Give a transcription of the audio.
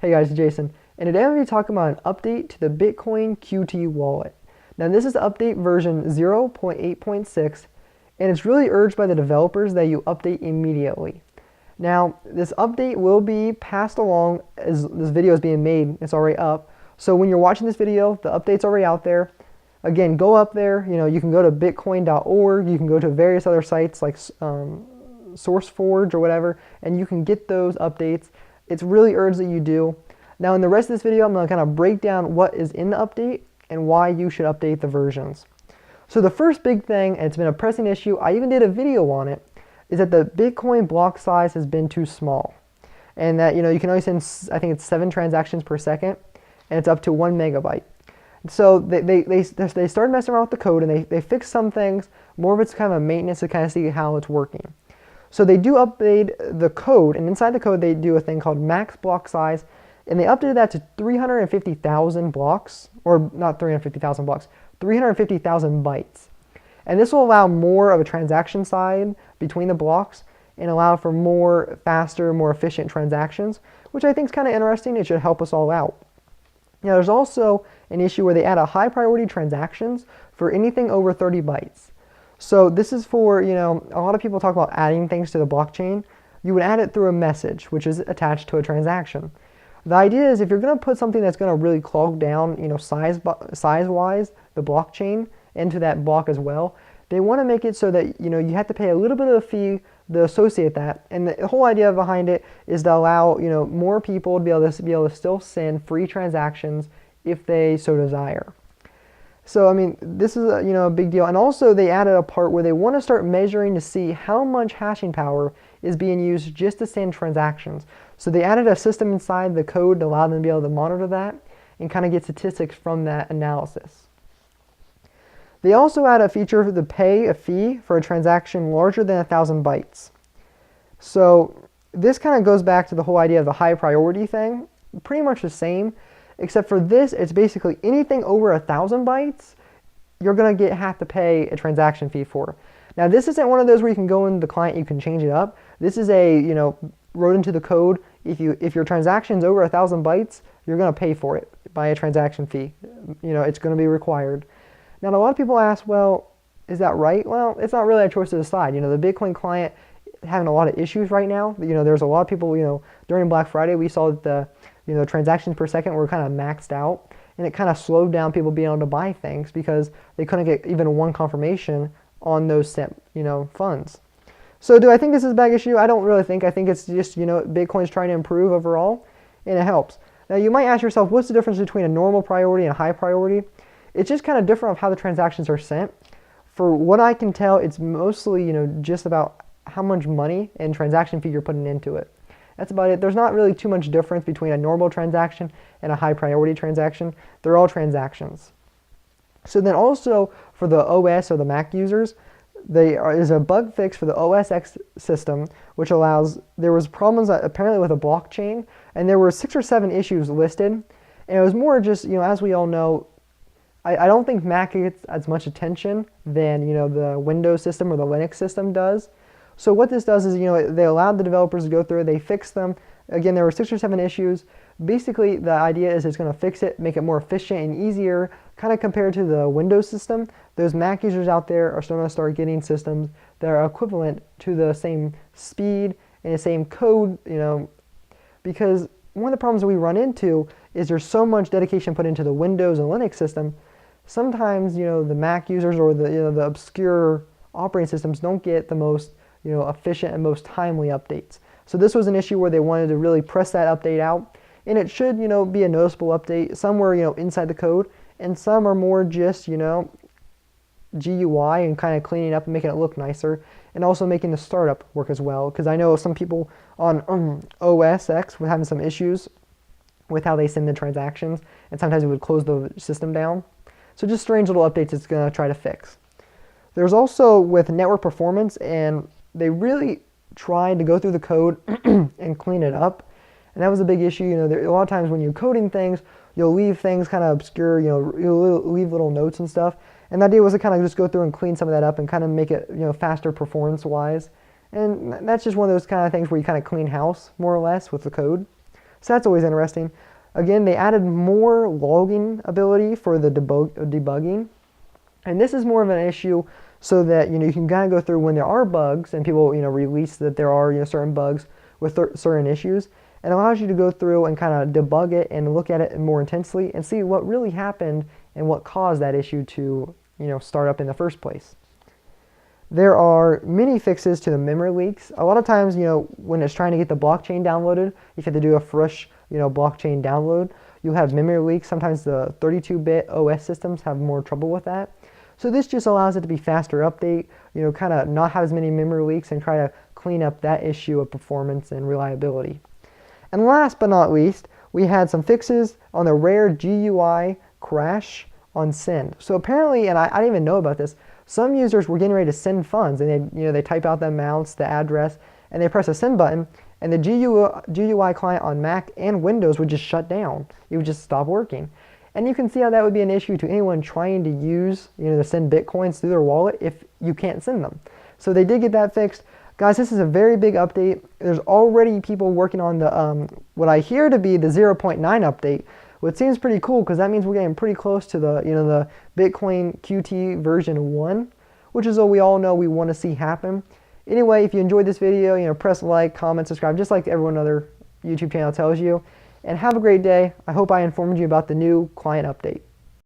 Hey guys, it's Jason, and today I'm going to be talking about an update to the Bitcoin QT wallet. Now this is update version 0.8.6, and it's really urged by the developers that you update immediately. Now this update will be passed along as this video is being made. It's already up. So when you're watching this video, the update's already out there. Again, go up there. You can go to bitcoin.org. You can go to various other sites like SourceForge or whatever, and you can get those updates. It's really urged that you do. Now in the rest of this video, I'm going to kind of break down what is in the update and why you should update the versions. So the first big thing, and it's been a pressing issue, I even did a video on it, is that the Bitcoin block size has been too small. And that, you can only send, I think it's 7 transactions per second, and it's up to 1 megabyte. So they started messing around with the code, and they fixed some things. More of it's kind of a maintenance to kind of see how it's working. So they do update the code, and inside the code they do a thing called max block size, and they updated that to 350,000 blocks, or not 350,000 blocks, 350,000 bytes. And this will allow more of a transaction side between the blocks and allow for more faster, more efficient transactions, which I think is kind of interesting. It should help us all out. Now there's also an issue where they add a high priority transactions for anything over 30 bytes. So this is for, a lot of people talk about adding things to the blockchain. You would add it through a message, which is attached to a transaction. The idea is if you're going to put something that's going to really clog down, size-wise, the blockchain into that block as well, they want to make it so that, you have to pay a little bit of a fee to associate that. And the whole idea behind it is to allow, more people to be able to still send free transactions if they so desire. So, this is a big deal. And also they added a part where they want to start measuring to see how much hashing power is being used just to send transactions. So they added a system inside the code to allow them to be able to monitor that and kind of get statistics from that analysis. They also add a feature to pay a fee for a transaction larger than 1,000 bytes. So this kind of goes back to the whole idea of the high priority thing. Pretty much the same. Except for this, it's basically anything over 1,000 bytes, you're going to have to pay a transaction fee for. Now, this isn't one of those where you can go in the client, you can change it up. This is a, wrote into the code, if your transaction's over 1,000 bytes, you're going to pay for it by a transaction fee. It's going to be required. Now, a lot of people ask, well, is that right? Well, it's not really a choice to decide. The Bitcoin client having a lot of issues right now. There's a lot of people, during Black Friday, we saw that the transactions per second were kind of maxed out, and it kind of slowed down people being able to buy things because they couldn't get even one confirmation on those sent, funds. So do I think this is a big issue? I don't really think. I think it's just, Bitcoin's trying to improve overall, and it helps. Now you might ask yourself, what's the difference between a normal priority and a high priority? It's just kind of different of how the transactions are sent. For what I can tell, it's mostly, just about how much money and transaction fee you're putting into it. That's about it. There's not really too much difference between a normal transaction and a high priority transaction. They're all transactions. So then also for the OS or the Mac users, there's a bug fix for the OS X system, which allows, there was problems apparently with a blockchain, and there were 6 or 7 issues listed. And it was more just, as we all know, I don't think Mac gets as much attention than, the Windows system or the Linux system does. So what this does is, they allowed the developers to go through it, they fixed them. Again, there were 6 or 7 issues. Basically, the idea is it's going to fix it, make it more efficient and easier, kind of compared to the Windows system. Those Mac users out there are still going to start getting systems that are equivalent to the same speed and the same code, because one of the problems that we run into is there's so much dedication put into the Windows and Linux system. Sometimes, the Mac users or the obscure operating systems don't get the most efficient and most timely updates. So this was an issue where they wanted to really press that update out, and it should, be a noticeable update. Some were, inside the code, and some are more just, GUI and kind of cleaning up and making it look nicer, and also making the startup work as well. Because I know some people on OS X were having some issues with how they send the transactions, and sometimes it would close the system down. So just strange little updates it's going to try to fix. There's also with network performance, and they really tried to go through the code and clean it up, and that was a big issue. A lot of times when you're coding things, you'll leave things kind of obscure. You'll leave little notes and stuff, and the idea was to kind of just go through and clean some of that up and kind of make it faster performance-wise. And that's just one of those kind of things where you kind of clean house more or less with the code. So that's always interesting. Again, they added more logging ability for the debugging. And this is more of an issue so that, you can kind of go through when there are bugs and people, release that there are, certain bugs with certain issues. And allows you to go through and kind of debug it and look at it more intensely and see what really happened and what caused that issue to, start up in the first place. There are many fixes to the memory leaks. A lot of times, when it's trying to get the blockchain downloaded, if you have to do a fresh, blockchain download, you'll have memory leaks. Sometimes the 32-bit OS systems have more trouble with that. So this just allows it to be faster update, kind of not have as many memory leaks and try to clean up that issue of performance and reliability. And last but not least, we had some fixes on the rare GUI crash on send. So apparently, and I didn't even know about this, some users were getting ready to send funds, and they type out the amounts, the address, and they press a send button, and the GUI client on Mac and Windows would just shut down. It would just stop working. And you can see how that would be an issue to anyone trying to use, to send Bitcoins through their wallet if you can't send them. So they did get that fixed. Guys, this is a very big update. There's already people working on the what I hear to be the 0.9 update, which seems pretty cool because that means we're getting pretty close to the the Bitcoin Qt version 1, which is what we all know we want to see happen. Anyway, if you enjoyed this video, press like, comment, subscribe, just like everyone other YouTube channel tells you. And have a great day. I hope I informed you about the new client update.